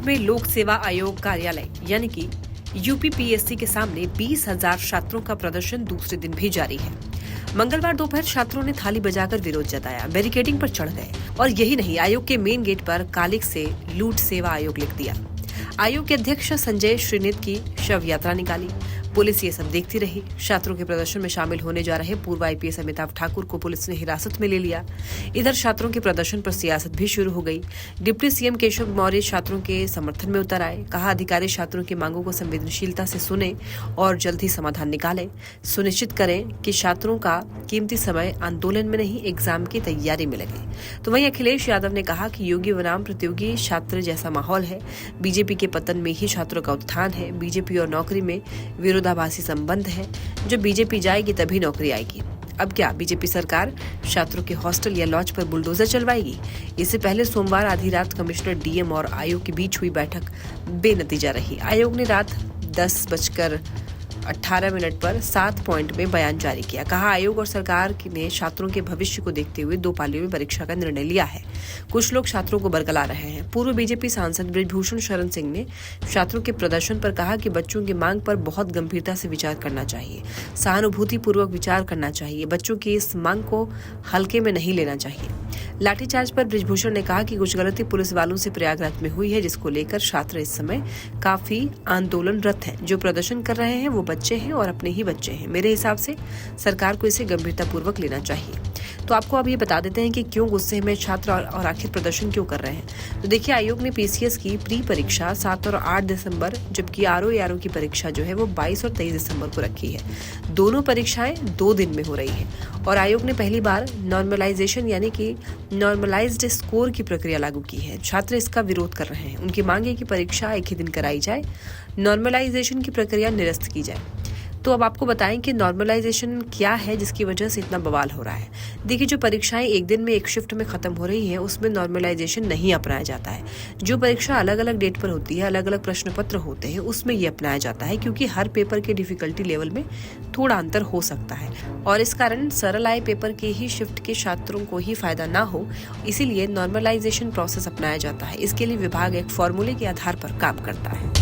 में लोक सेवा आयोग कार्यालय यानी कि यूपीपीएससी के सामने 20,000 छात्रों का प्रदर्शन दूसरे दिन भी जारी है। मंगलवार दोपहर छात्रों ने थाली बजाकर विरोध जताया, बैरिकेडिंग पर चढ़ गए और यही नहीं, आयोग के मेन गेट पर कालिक से लूट सेवा आयोग लिख दिया। आयोग के अध्यक्ष संजय श्रीनित की शव यात्रा निकाली। पुलिस ये सब देखती रही। छात्रों के प्रदर्शन में शामिल होने जा रहे पूर्व आईपीएस अमिताभ ठाकुर को पुलिस ने हिरासत में ले लिया। इधर छात्रों के प्रदर्शन पर सियासत भी शुरू हो गई। डिप्टी सीएम केशव मौर्य छात्रों के समर्थन में उतर आए। कहा, अधिकारी छात्रों की मांगों को संवेदनशीलता से सुने और जल्द ही समाधान निकालें। सुनिश्चित करें कि छात्रों का कीमती समय आंदोलन में नहीं, एग्जाम की तैयारी में लगे। तो वहीं अखिलेश यादव ने कहा कि योगी बनाम प्रतियोगी छात्र जैसा माहौल है। बीजेपी के पतन में ही छात्रों का उत्थान है। बीजेपी और नौकरी में विरोधाभासी संबंध है। जब बीजेपी जाएगी तभी नौकरी आएगी। अब क्या बीजेपी सरकार छात्रों के हॉस्टल या लॉज पर बुलडोजर चलवाएगी? इससे पहले सोमवार आधी रात कमिश्नर डीएम और आयोग के बीच हुई बैठक बेनतीजा रही। आयोग ने रात 10:18 पर 7 पॉइंट में बयान जारी किया। कहा, आयोग और सरकार ने छात्रों के भविष्य को देखते हुए 2 पालियों में परीक्षा का निर्णय लिया है। कुछ लोग छात्रों को बरगला रहे हैं। पूर्व बीजेपी सांसद बृजभूषण शरण सिंह ने छात्रों के प्रदर्शन पर कहा कि बच्चों की मांग पर बहुत गंभीरता से विचार करना चाहिए, सहानुभूति पूर्वक विचार करना चाहिए। बच्चों की इस मांग को हल्के में नहीं लेना चाहिए। लाठीचार्ज पर बृजभूषण ने कहा कि कुछ गलती पुलिस वालों से प्रयागराज में हुई है, जिसको लेकर छात्र इस समय काफी आंदोलनरत हैं। जो प्रदर्शन कर रहे हैं वो बच्चे हैं और अपने ही बच्चे हैं। मेरे हिसाब से सरकार को इसे गंभीरता पूर्वक लेना चाहिए। तो आपको अब ये बता देते हैं कि क्यों गुस्से में छात्र और आखिर प्रदर्शन क्यों कर रहे हैं। तो देखिए, आयोग ने पीसीएस की प्री परीक्षा 7 और 8 दिसंबर, जबकि आरओ की परीक्षा जो है वो 22 और 23 दिसंबर को रखी है। दोनों परीक्षाएं 2 दिन में हो रही है और आयोग ने पहली बार नॉर्मलाइजेशन यानी कि नॉर्मलाइज्ड स्कोर की प्रक्रिया लागू की है। छात्र इसका विरोध कर रहे हैं। उनकी मांग है कि परीक्षा एक ही दिन कराई जाए, नॉर्मलाइजेशन की प्रक्रिया निरस्त की जाए। तो अब आपको बताएं कि नॉर्मलाइजेशन क्या है जिसकी वजह से इतना बवाल हो रहा है। देखिए, जो परीक्षाएं एक दिन में एक शिफ्ट में खत्म हो रही हैं, उसमें नॉर्मलाइजेशन नहीं अपनाया जाता है। जो परीक्षा अलग अलग डेट पर होती है, अलग अलग प्रश्न पत्र होते हैं, उसमें ये अपनाया जाता है, क्योंकि हर पेपर के डिफिकल्टी लेवल में थोड़ा अंतर हो सकता है और इस कारण सरल आए पेपर के ही शिफ्ट के छात्रों को ही फायदा ना हो, इसीलिए नॉर्मलाइजेशन प्रोसेस अपनाया जाता है। इसके लिए विभाग एक फॉर्मूले के आधार पर काम करता है।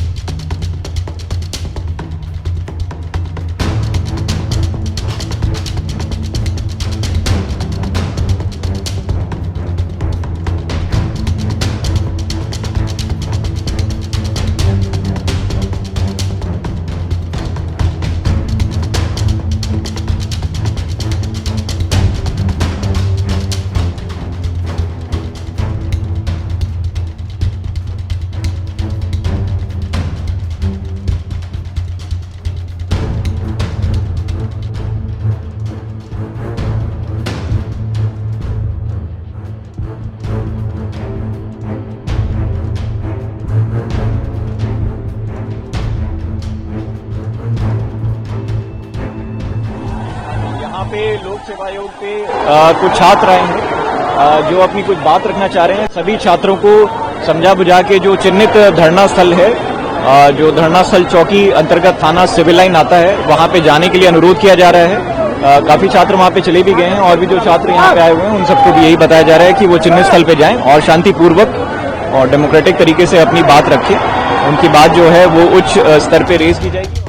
पे लोक सेवा आयोग पे कुछ छात्र आए हैं जो अपनी कुछ बात रखना चाह रहे हैं। सभी छात्रों को समझा बुझा के जो चिन्हित धरना स्थल है, जो धरना स्थल चौकी अंतर्गत थाना सिविल लाइन आता है, वहां पे जाने के लिए अनुरोध किया जा रहा है। काफी छात्र वहां पे चले भी गए हैं और भी जो छात्र यहाँ पे आए हुए हैं उन सबको भी यही बताया जा रहा है कि वो चिन्हित स्थल पे जाएं और शांतिपूर्वक और डेमोक्रेटिक तरीके से अपनी बात रखें। उनकी बात जो है वो उच्च स्तर पे रेज की जाएगी।